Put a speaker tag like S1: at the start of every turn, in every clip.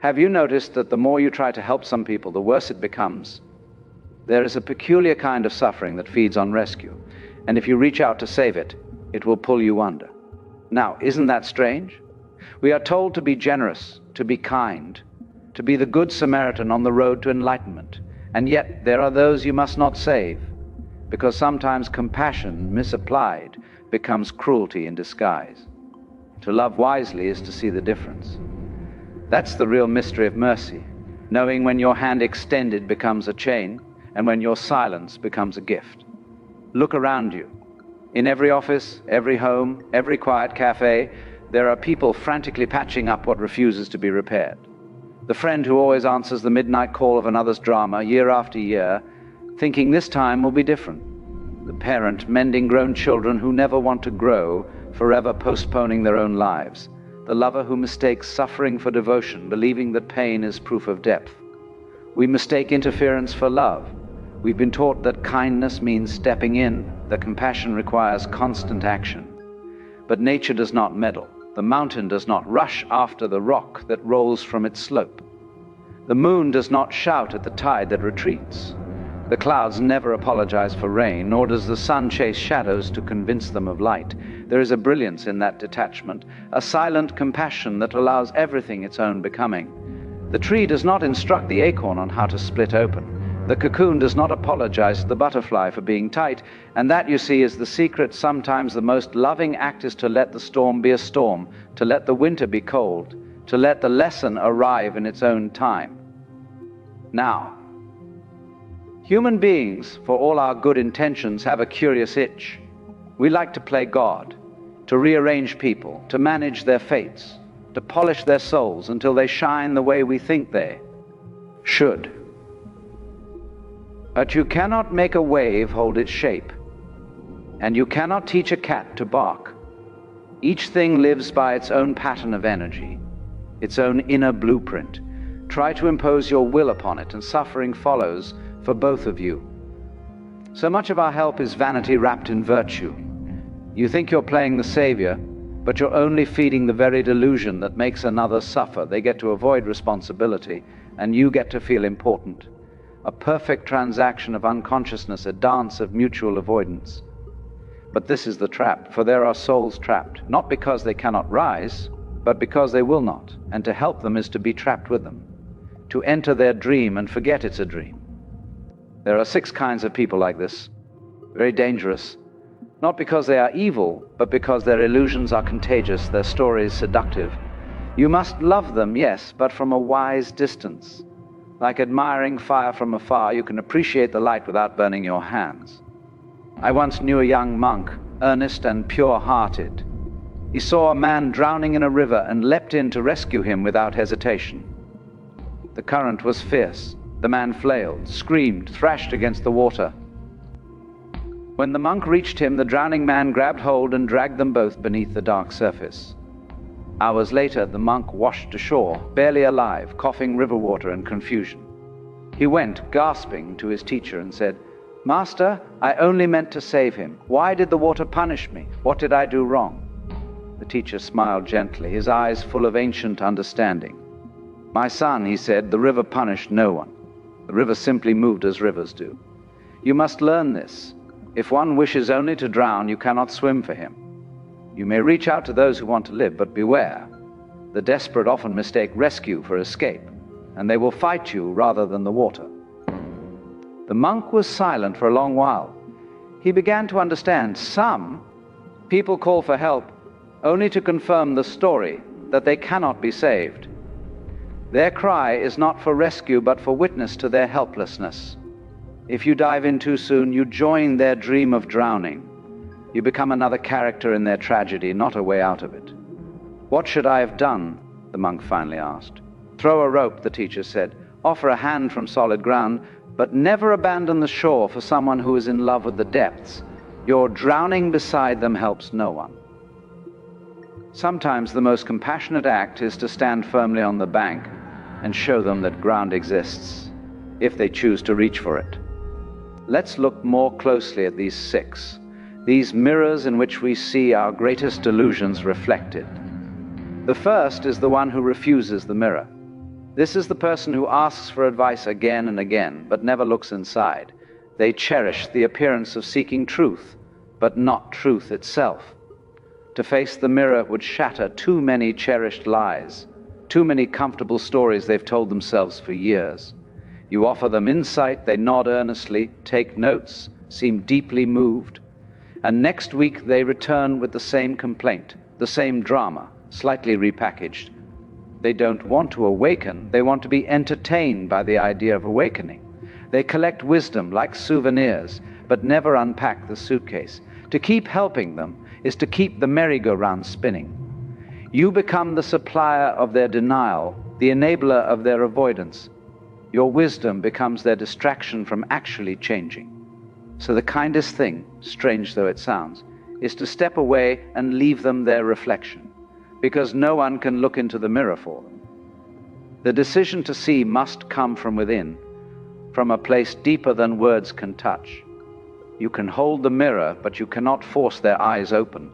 S1: Have you noticed that the more you try to help some people, the worse it becomes? There is a peculiar kind of suffering that feeds on rescue, and if you reach out to save it, it will pull you under. Now, isn't that strange? We are told to be generous, to be kind, to be the good Samaritan on the road to enlightenment, and yet there are those you must not save, because sometimes compassion, misapplied, becomes cruelty in disguise. To love wisely is to see the difference. That's the real mystery of mercy, knowing when your hand extended becomes a chain, and when your silence becomes a gift. Look around you. In every office, every home, every quiet cafe, there are people frantically patching up what refuses to be repaired. The friend who always answers the midnight call of another's drama year after year, thinking this time will be different. The parent mending grown children who never want to grow, forever postponing their own lives. The lover who mistakes suffering for devotion, believing that pain is proof of depth. We mistake interference for love. We've been taught that kindness means stepping in, that compassion requires constant action. But nature does not meddle. The mountain does not rush after the rock that rolls from its slope. The moon does not shout at the tide that retreats. The clouds never apologize for rain, nor does the sun chase shadows to convince them of light. There is a brilliance in that detachment, a silent compassion that allows everything its own becoming. The tree does not instruct the acorn on how to split open. The cocoon does not apologize to the butterfly for being tight, and that, you see, is the secret. Sometimes the most loving act is to let the storm be a storm, to let the winter be cold, to let the lesson arrive in its own time. Now, human beings, for all our good intentions, have a curious itch. We like to play God, to rearrange people, to manage their fates, to polish their souls until they shine the way we think they should. But you cannot make a wave hold its shape, and you cannot teach a cat to bark. Each thing lives by its own pattern of energy, its own inner blueprint. Try to impose your will upon it, and suffering follows for both of you. So much of our help is vanity wrapped in virtue. You think you're playing the savior, but you're only feeding the very delusion that makes another suffer. They get to avoid responsibility, and you get to feel important. A perfect transaction of unconsciousness, a dance of mutual avoidance. But this is the trap, for there are souls trapped, not because they cannot rise, but because they will not, and to help them is to be trapped with them, to enter their dream and forget it's a dream. There are 6 kinds of people like this, very dangerous, not because they are evil, but because their illusions are contagious, their stories seductive. You must love them, yes, but from a wise distance. Like admiring fire from afar, you can appreciate the light without burning your hands. I once knew a young monk, earnest and pure-hearted. He saw a man drowning in a river and leapt in to rescue him without hesitation. The current was fierce. The man flailed, screamed, thrashed against the water. When the monk reached him, the drowning man grabbed hold and dragged them both beneath the dark surface. Hours later, the monk washed ashore, barely alive, coughing river water and confusion. He went, gasping, to his teacher and said, "Master, I only meant to save him. Why did the water punish me? What did I do wrong?" The teacher smiled gently, his eyes full of ancient understanding. "My son," he said, "the river punished no one. The river simply moved as rivers do. You must learn this. If one wishes only to drown, you cannot swim for him. You may reach out to those who want to live, but beware. The desperate often mistake rescue for escape, and they will fight you rather than the water." The monk was silent for a long while. He began to understand. Some people call for help only to confirm the story that they cannot be saved. Their cry is not for rescue, but for witness to their helplessness. If you dive in too soon, you join their dream of drowning. You become another character in their tragedy, not a way out of it. "What should I have done?" the monk finally asked. "Throw a rope," the teacher said. "Offer a hand from solid ground, but never abandon the shore for someone who is in love with the depths. Your drowning beside them helps no one." Sometimes the most compassionate act is to stand firmly on the bank and show them that ground exists, if they choose to reach for it. Let's look more closely at these 6. These mirrors in which we see our greatest delusions reflected. The first is the one who refuses the mirror. This is the person who asks for advice again and again, but never looks inside. They cherish the appearance of seeking truth, but not truth itself. To face the mirror would shatter too many cherished lies, too many comfortable stories they've told themselves for years. You offer them insight, they nod earnestly, take notes, seem deeply moved, and next week they return with the same complaint, the same drama, slightly repackaged. They don't want to awaken, they want to be entertained by the idea of awakening. They collect wisdom like souvenirs, but never unpack the suitcase. To keep helping them is to keep the merry-go-round spinning. You become the supplier of their denial, the enabler of their avoidance. Your wisdom becomes their distraction from actually changing. So the kindest thing, strange though it sounds, is to step away and leave them their reflection, because no one can look into the mirror for them. The decision to see must come from within, from a place deeper than words can touch. You can hold the mirror, but you cannot force their eyes open.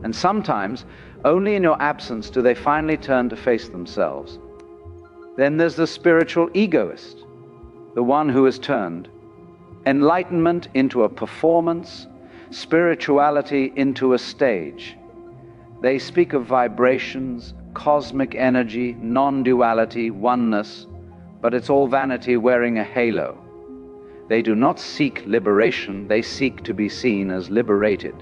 S1: And sometimes, only in your absence do they finally turn to face themselves. Then there's the spiritual egoist, the one who has turned enlightenment into a performance, spirituality into a stage. They speak of vibrations, cosmic energy, non-duality, oneness, but it's all vanity wearing a halo. They do not seek liberation, they seek to be seen as liberated.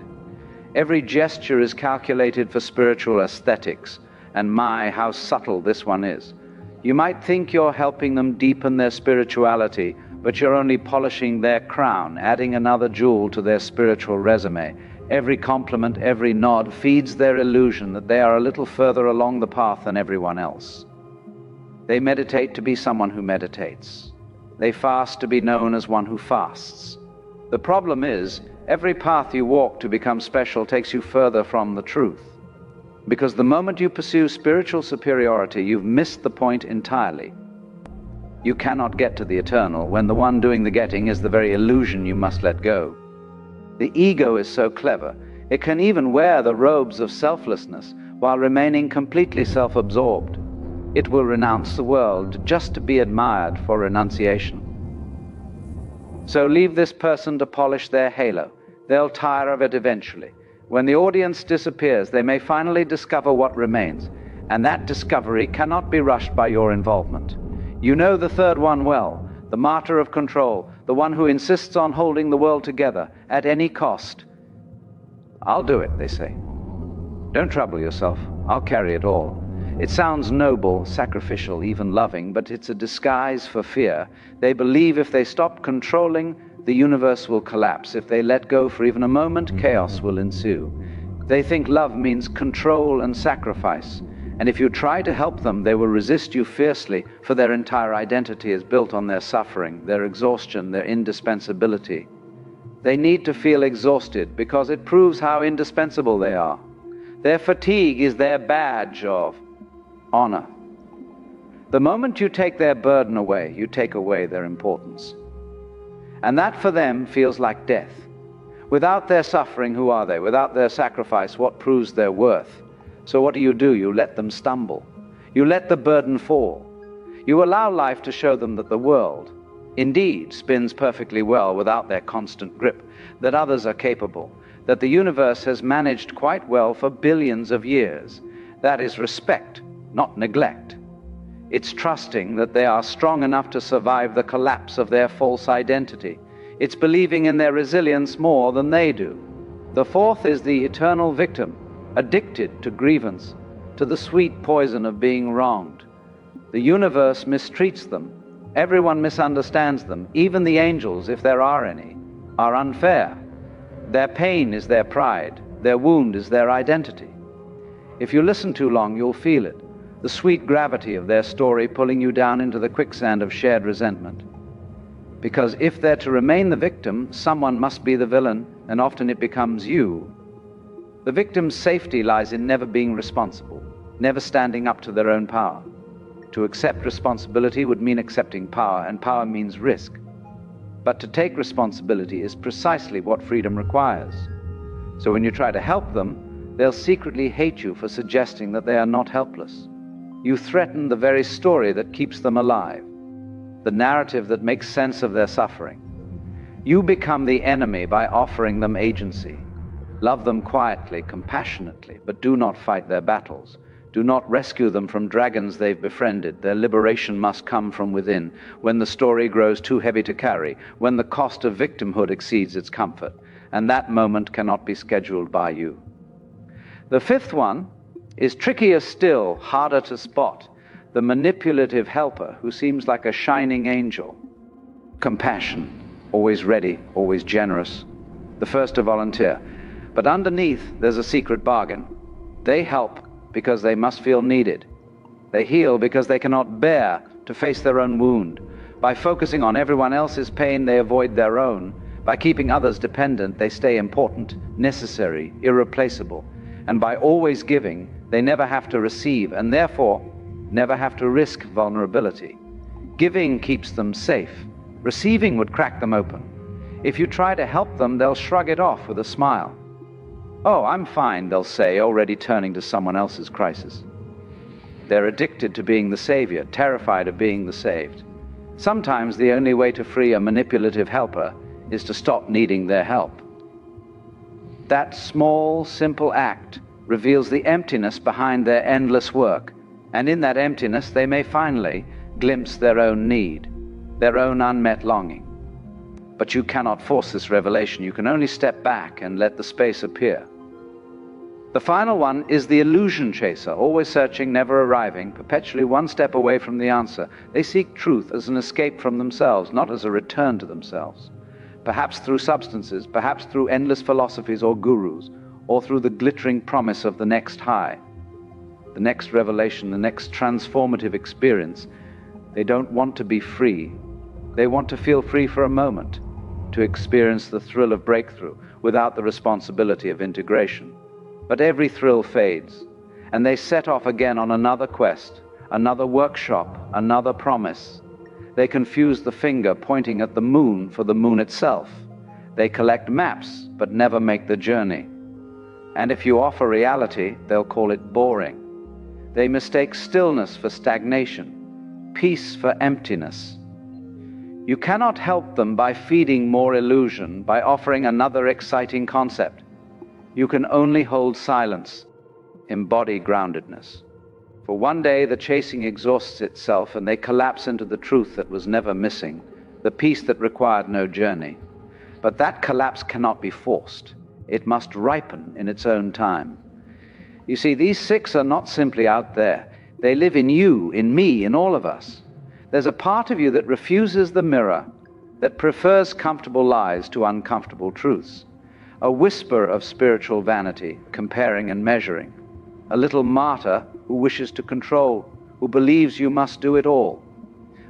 S1: Every gesture is calculated for spiritual aesthetics, and my, how subtle this one is. You might think you're helping them deepen their spirituality, but you're only polishing their crown, adding another jewel to their spiritual resume. Every compliment, every nod feeds their illusion that they are a little further along the path than everyone else. They meditate to be someone who meditates. They fast to be known as one who fasts. The problem is, every path you walk to become special takes you further from the truth. Because the moment you pursue spiritual superiority, you've missed the point entirely. You cannot get to the eternal when the one doing the getting is the very illusion you must let go. The ego is so clever, it can even wear the robes of selflessness while remaining completely self-absorbed. It will renounce the world just to be admired for renunciation. So leave this person to polish their halo. They'll tire of it eventually. When the audience disappears, they may finally discover what remains, and that discovery cannot be rushed by your involvement. You know the third one well, the Martyr of Control, the one who insists on holding the world together at any cost. I'll do it, they say. Don't trouble yourself, I'll carry it all. It sounds noble, sacrificial, even loving, but it's a disguise for fear. They believe if they stop controlling, the universe will collapse. If they let go for even a moment, chaos will ensue. They think love means control and sacrifice. And if you try to help them, they will resist you fiercely, for their entire identity is built on their suffering, their exhaustion, their indispensability. They need to feel exhausted because it proves how indispensable they are. Their fatigue is their badge of honor. The moment you take their burden away, you take away their importance. And that for them feels like death. Without their suffering, who are they? Without their sacrifice, what proves their worth? So what do? You let them stumble. You let the burden fall. You allow life to show them that the world, indeed, spins perfectly well without their constant grip, that others are capable, that the universe has managed quite well for billions of years. That is respect, not neglect. It's trusting that they are strong enough to survive the collapse of their false identity. It's believing in their resilience more than they do. The fourth is the eternal victim, addicted to grievance, to the sweet poison of being wronged. The universe mistreats them. Everyone misunderstands them. Even the angels, if there are any, are unfair. Their pain is their pride. Their wound is their identity. If you listen too long, you'll feel it. The sweet gravity of their story pulling you down into the quicksand of shared resentment. Because if they're to remain the victim, someone must be the villain, and often it becomes you. The victim's safety lies in never being responsible, never standing up to their own power. To accept responsibility would mean accepting power, and power means risk. But to take responsibility is precisely what freedom requires. So when you try to help them, they'll secretly hate you for suggesting that they are not helpless. You threaten the very story that keeps them alive, the narrative that makes sense of their suffering. You become the enemy by offering them agency. Love them quietly, compassionately, but do not fight their battles. Do not rescue them from dragons they've befriended. Their liberation must come from within, when the story grows too heavy to carry, when the cost of victimhood exceeds its comfort, and that moment cannot be scheduled by you. The fifth one is trickier still, harder to spot. The manipulative helper, who seems like a shining angel. Compassion, always ready, always generous, the first to volunteer. But underneath, there's a secret bargain. They help because they must feel needed. They heal because they cannot bear to face their own wound. By focusing on everyone else's pain, they avoid their own. By keeping others dependent, they stay important, necessary, irreplaceable. And by always giving, they never have to receive, and therefore never have to risk vulnerability. Giving keeps them safe. Receiving would crack them open. If you try to help them, they'll shrug it off with a smile. "Oh, I'm fine," they'll say, already turning to someone else's crisis. They're addicted to being the savior, terrified of being the saved. Sometimes the only way to free a manipulative helper is to stop needing their help. That small, simple act reveals the emptiness behind their endless work, and in that emptiness they may finally glimpse their own need, their own unmet longing. But you cannot force this revelation. You can only step back and let the space appear. The final one is the illusion chaser, always searching, never arriving, perpetually one step away from the answer. They seek truth as an escape from themselves, not as a return to themselves. Perhaps through substances, perhaps through endless philosophies or gurus, or through the glittering promise of the next high, the next revelation, the next transformative experience. They don't want to be free. They want to feel free for a moment, to experience the thrill of breakthrough without the responsibility of integration. But every thrill fades, and they set off again on another quest, another workshop, another promise. They confuse the finger pointing at the moon for the moon itself. They collect maps, but never make the journey. And if you offer reality, they'll call it boring. They mistake stillness for stagnation, peace for emptiness. You cannot help them by feeding more illusion, by offering another exciting concept. You can only hold silence, embody groundedness. For one day the chasing exhausts itself and they collapse into the truth that was never missing, the peace that required no journey. But that collapse cannot be forced. It must ripen in its own time. You see, these six are not simply out there. They live in you, in me, in all of us. There's a part of you that refuses the mirror, that prefers comfortable lies to uncomfortable truths. A whisper of spiritual vanity, comparing and measuring. A little martyr who wishes to control, who believes you must do it all.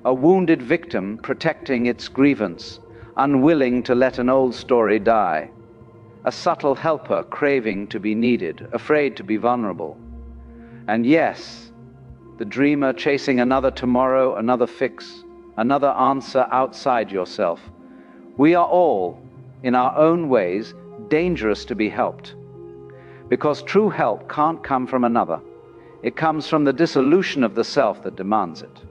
S1: A wounded victim protecting its grievance, unwilling to let an old story die. A subtle helper craving to be needed, afraid to be vulnerable. And yes, the dreamer chasing another tomorrow, another fix, another answer outside yourself. We are all, in our own ways, dangerous to be helped. Because true help can't come from another. It comes from the dissolution of the self that demands it.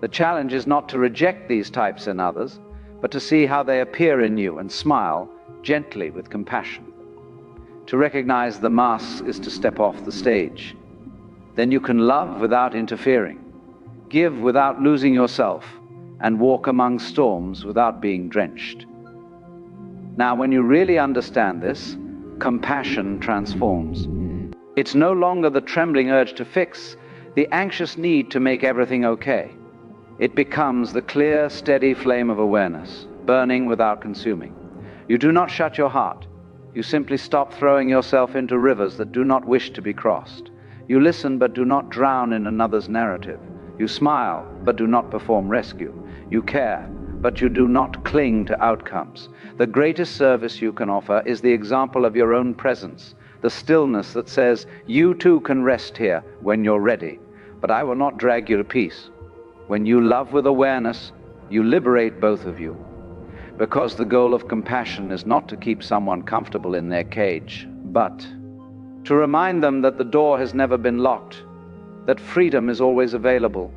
S1: The challenge is not to reject these types in others, but to see how they appear in you and smile gently with compassion. To recognize the mask is to step off the stage. Then you can love without interfering, give without losing yourself, and walk among storms without being drenched. Now, when you really understand this, compassion transforms. It's no longer the trembling urge to fix, the anxious need to make everything okay. It becomes the clear, steady flame of awareness, burning without consuming. You do not shut your heart. You simply stop throwing yourself into rivers that do not wish to be crossed. You listen but do not drown in another's narrative. You smile but do not perform rescue. You care but you do not cling to outcomes. The greatest service you can offer is the example of your own presence, the stillness that says, you too can rest here when you're ready, but I will not drag you to peace. When you love with awareness, you liberate both of you. Because the goal of compassion is not to keep someone comfortable in their cage, but to remind them that the door has never been locked, that freedom is always available,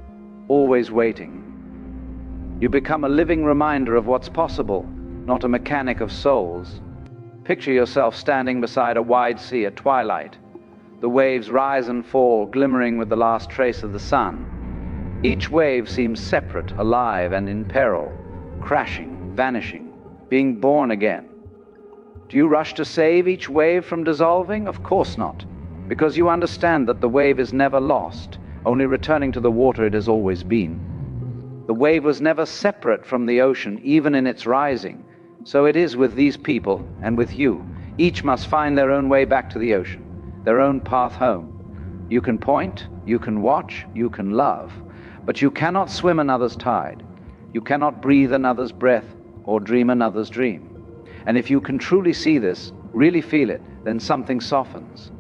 S1: always waiting. You become a living reminder of what's possible, not a mechanic of souls. Picture yourself standing beside a wide sea at twilight. The waves rise and fall, glimmering with the last trace of the sun. Each wave seems separate, alive, and in peril, crashing, vanishing, being born again. Do you rush to save each wave from dissolving? Of course not, because you understand that the wave is never lost, only returning to the water it has always been. The wave was never separate from the ocean, even in its rising. So it is with these people and with you. Each must find their own way back to the ocean, their own path home. You can point, you can watch, you can love, but you cannot swim another's tide. You cannot breathe another's breath or dream another's dream. And if you can truly see this, really feel it, then something softens.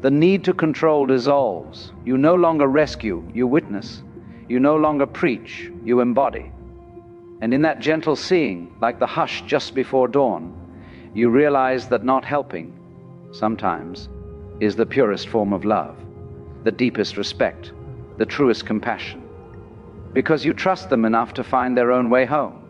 S1: The need to control dissolves. You no longer rescue, you witness. You no longer preach, you embody. And in that gentle seeing, like the hush just before dawn, you realize that not helping, sometimes, is the purest form of love, the deepest respect, the truest compassion, because you trust them enough to find their own way home.